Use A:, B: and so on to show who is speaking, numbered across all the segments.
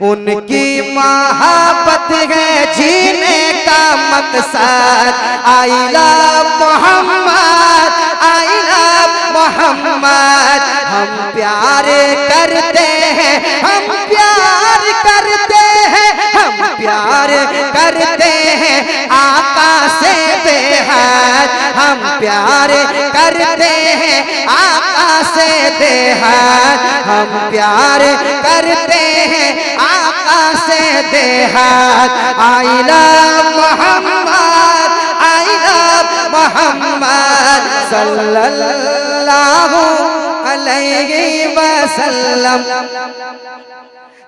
A: उनकी मोहब्बत है जीने का मकसद। I love Mohammad, I love Muhammad. हम प्यार करते हैं, हम प्यार करते हैं, हम प्यार करते हैं आका से बेहद। हम प्यार करते हैं आका से बेहद। हम प्यार करते हैं आका से बेहद। I love Mohammad, I love Muhammad सल्लल्लाहु अलैहि वसल्लम,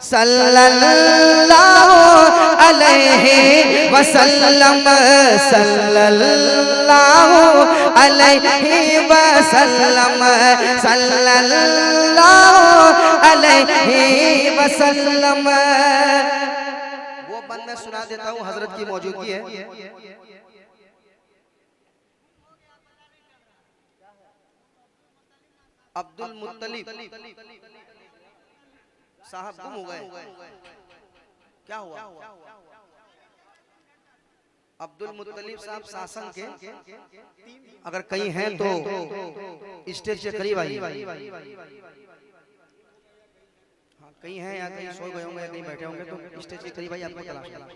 A: सल्लल्लाहु अलैहि वसल्लम, सल्लल्लाहु अलैहि वसल्लम, सल्लल्लाहु अलैहि वसल्लम। वो बंद मैं सुना देता हूँ, हजरत की मौजूदगी है। अब्दुल मुत्तलिब साहब गुम हो गए, क्या हुआ? अब्दुल मुत्तलिब साहब शासन के अगर कहीं हैं तो स्टेज से करीब आइए। हाँ, कहीं हैं या कहीं सो गए होंगे या कहीं बैठे होंगे तो स्टेज के करीब आइए, आपको तलाश करा।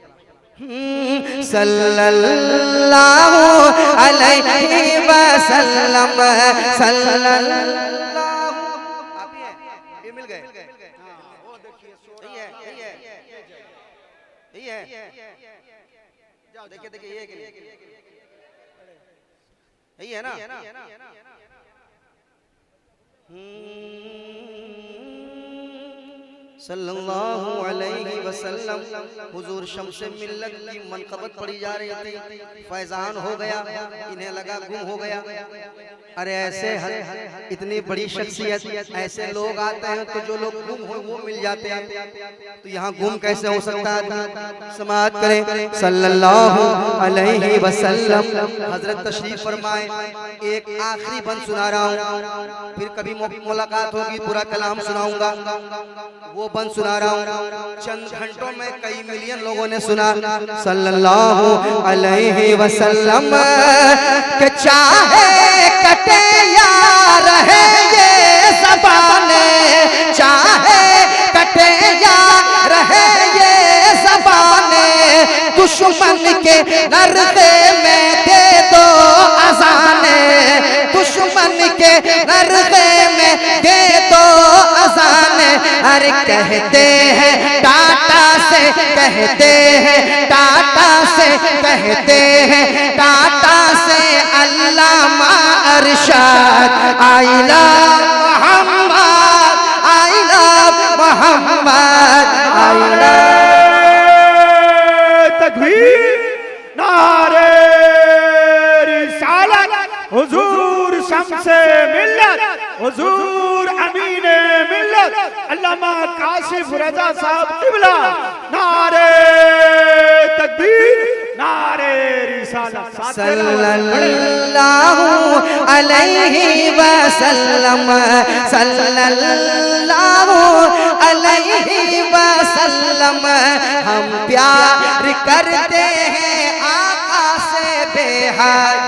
A: सल्लल्लाहु अलैहि वसल्लम, सल्लल्लाहु। आप ही हैं, ये मिल गए। यही है, देखिए देखिए यही है ना। सल्लल्लाहु अलैहि वसल्लम हुजूर शम्से मिल्लत की मनक़बत पढ़ी जा रही थी। फैजान हो गया, इन्हें लगा गुम हो गया। अरे ऐसे इतनी बड़ी शख्सियत, ऐसे लोग आते हैं तो जो लोग गुम हो वो मिल जाते हैं, तो यहाँ गुम कैसे हो सकता है? समाअत करें। सल्लल्लाहु अलैहि वसल्लम हजरत तशरीफ फरमाए। एक आखिरी बंद सुना रहा हूँ, फिर कभी मुलाकात होगी, पूरा कलाम सुनाऊंगा। वो बंद सुना रहा हूँ, चंद घंटों में कई मिलियन लोगों ने सुना। सल्लल्लाहु अलैहि वसल्लम के चाहे कटे या रहे ये ज़बाने, चाहे कटे या रहे ये ज़बाने, दुश्मन के नरदे में दे दो अज़ाने, दुश्मन के नरदे में दे दो अज़ाने। अरे कहते हैं टाटा से, कहते हैं टाटा से, कहते हैं टाटा से अल्लामा Arshad. I love Mohammad, I love Mohammad, I love.
B: तकबीर, नारे रिसालत, हुजूर शम्से मिल्लत, हुजूर अमीने मिल्लत अल्लामा काशिफ रज़ा साहब क़िबला। नारे तकबीर, नारे रिसालत।
A: सल्लल्लाहु अलैहि वसल्लम, सल्लल्लाहु अलैहि वसल्लम। हम प्यार करते हैं आका से बेहद।